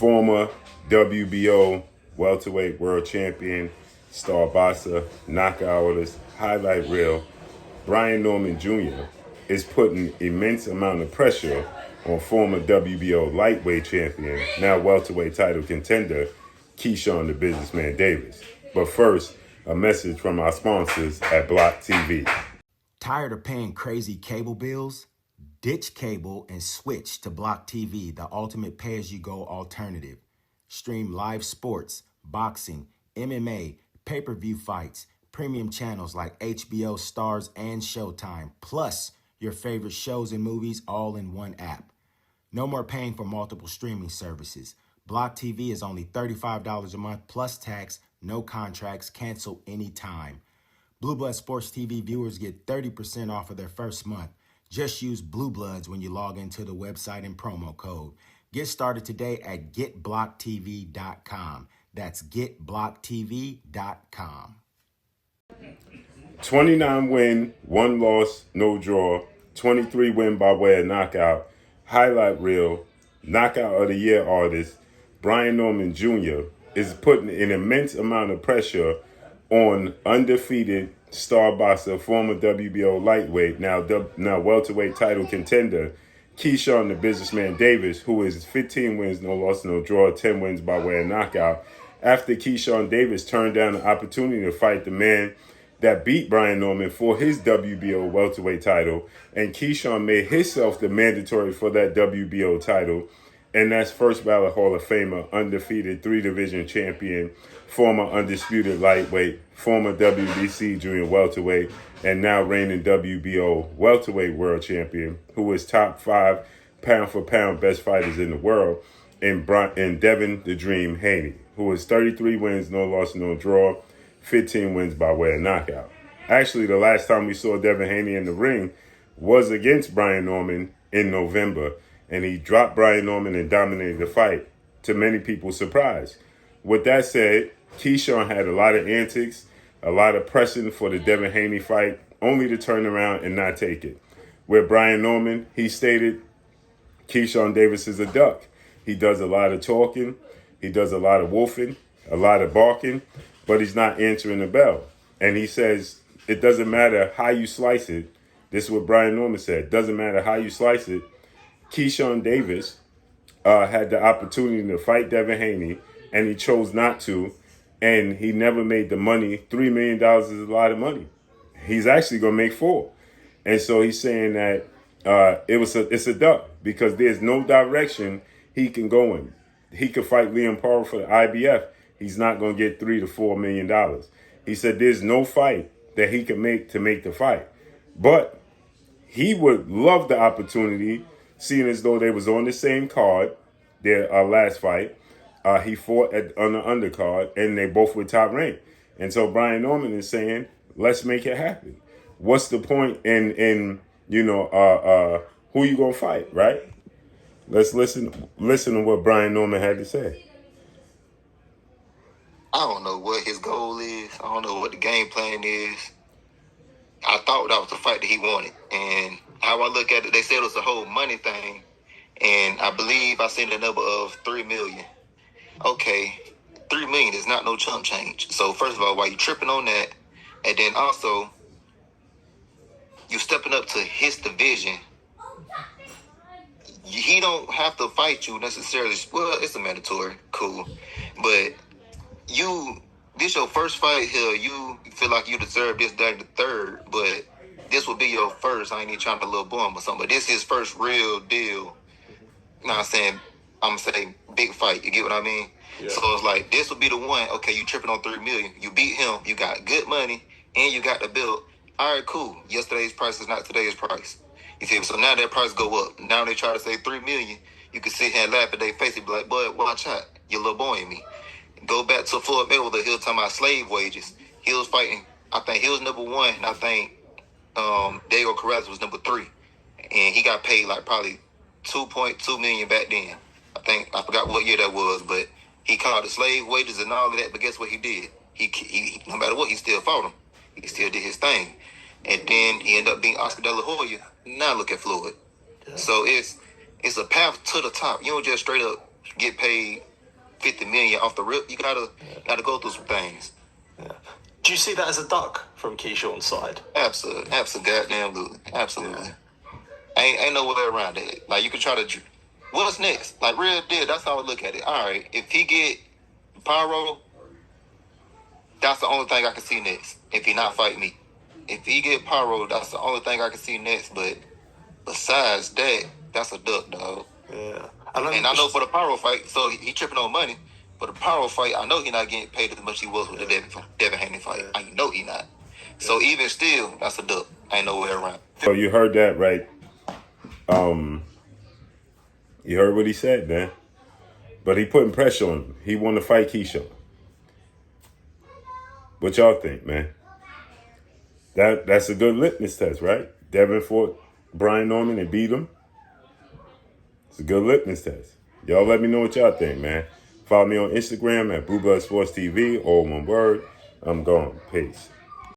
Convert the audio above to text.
former WBO welterweight world champion, star boxer, knockout artist, highlight reel, Brian Norman Jr. is putting immense amount of pressure on former WBO lightweight champion, now welterweight title contender, Keyshawn the Businessman Davis. But first, a message from our sponsors at Block TV. Tired of paying crazy cable bills? Ditch cable and switch to Block TV, the ultimate pay-as-you-go alternative. Stream live sports, boxing, MMA, pay-per-view fights, premium channels like HBO, Stars, and Showtime, plus your favorite shows and movies all in one app. No more paying for multiple streaming services. Block TV is only $35 a month plus tax, no contracts, cancel anytime. Blue Blood Sports TV viewers get 30% off of their first month. Just use Blue Bloods when you log into the website and promo code. Get started today at getblocktv.com. That's getblocktv.com. 29 win, 1 loss, no draw, 23 win by way of knockout, highlight reel, knockout of the year artist, Brian Norman Jr. is putting an immense amount of pressure on undefeated star boxer, former WBO lightweight, now welterweight title contender, Keyshawn the Businessman Davis, who is 15 wins, no loss, no draw, 10 wins by way of knockout, after Keyshawn Davis turned down the opportunity to fight the man that beat Brian Norman for his WBO welterweight title, and Keyshawn made himself the mandatory for that WBO title, and that's first ballot Hall of Famer, undefeated 3-division champion, former undisputed lightweight, former WBC junior welterweight, and now reigning WBO welterweight world champion, who is top 5 pound-for-pound best fighters in the world, and Devin the Dream Haney, who is 33 wins, no loss, no draw, 15 wins by way of knockout. Actually, the last time we saw Devin Haney in the ring was against Brian Norman in November, and he dropped Brian Norman and dominated the fight, to many people's surprise. With that said, Keyshawn had a lot of antics, a lot of pressing for the Devin Haney fight, only to turn around and not take it. With Brian Norman, he stated, Keyshawn Davis is a duck. He does a lot of talking, he does a lot of wolfing, a lot of barking, but he's not answering the bell. And he says, it doesn't matter how you slice it. This is what Brian Norman said. Doesn't matter how you slice it. Keyshawn Davis had the opportunity to fight Devin Haney, and he chose not to, and he never made the money. $3 million is a lot of money. He's actually going to make 4. And so he's saying that it's a duck, because there's no direction he can go in. He could fight Liam Parr for the IBF. He's not going to get $3 to $4 million. He said there's no fight that he could make to make the fight. But he would love the opportunity, seeing as though they was on the same card, their last fight. He fought on the undercard, and they both were top ranked. And so Brian Norman is saying, let's make it happen. What's the point in who you gonna fight, right? Let's listen to what Brian Norman had to say. I don't know what his goal is. I don't know what the game plan is. I thought that was the fight that he wanted. And how I look at it, they said it was a whole money thing. And I believe I seen the number of $3 million. Okay, $3 million is not no chump change. So first of all, why you tripping on that? And then also, you stepping up to his division. He don't have to fight you necessarily. Well, it's a mandatory, cool. But this your first fight here. You feel like you deserve this, that, the third. But this will be your first. I ain't even trying to little bomb or something. But this is his first real deal. You know what I'm saying? I'm going to say big fight. You get what I mean? Yeah. So it's like, this will be the one. Okay, you tripping on $3 million. You beat him. You got good money. And you got the belt. All right, cool. Yesterday's price is not today's price. You see? So now that price go up. Now they try to say $3 million. You can sit here and laugh at their face and be like, boy, watch out. You little boy in me. Go back to Floyd Mayweather. He was talking about slave wages. He was fighting. I think he was number 1. And I think Diego Carrasco was number 3. And he got paid like probably $2.2 million back then. I forgot what year that was, but he called the slave wages and all of that. But guess what he did? He no matter what, he still fought him. He still did his thing. And then he ended up being Oscar De La Hoya. Now look at Floyd. Yeah. So it's a path to the top. You don't just straight up get paid $50 million off the rip. You gotta go through some things. Yeah. Do you see that as a duck from Keyshawn's side? Absolutely, absolutely. Ain't no way around it. Like, you can try to. What's next? Like, real deal. That's how I look at it. All right, if he get pyro, that's the only thing I can see next. If he not fight me, if he get pyro, that's the only thing I can see next. But besides that, that's a duck, dog. Yeah. And I know for the pyro fight, so he tripping on money. For the pyro fight, I know he not getting paid as much he was with the Devin Haney fight. I know he not. So even still, that's a duck. Ain't no way around. So you heard that, right? You heard what he said, man. But he putting pressure on him. He want to fight Keyshawn. What y'all think, man? That's a good litmus test, right? Devin fought Brian Norman and beat him. It's a good litmus test. Y'all let me know what y'all think, man. Follow me on Instagram at Blue Blood Sports TV, all one word. I'm gone. Peace.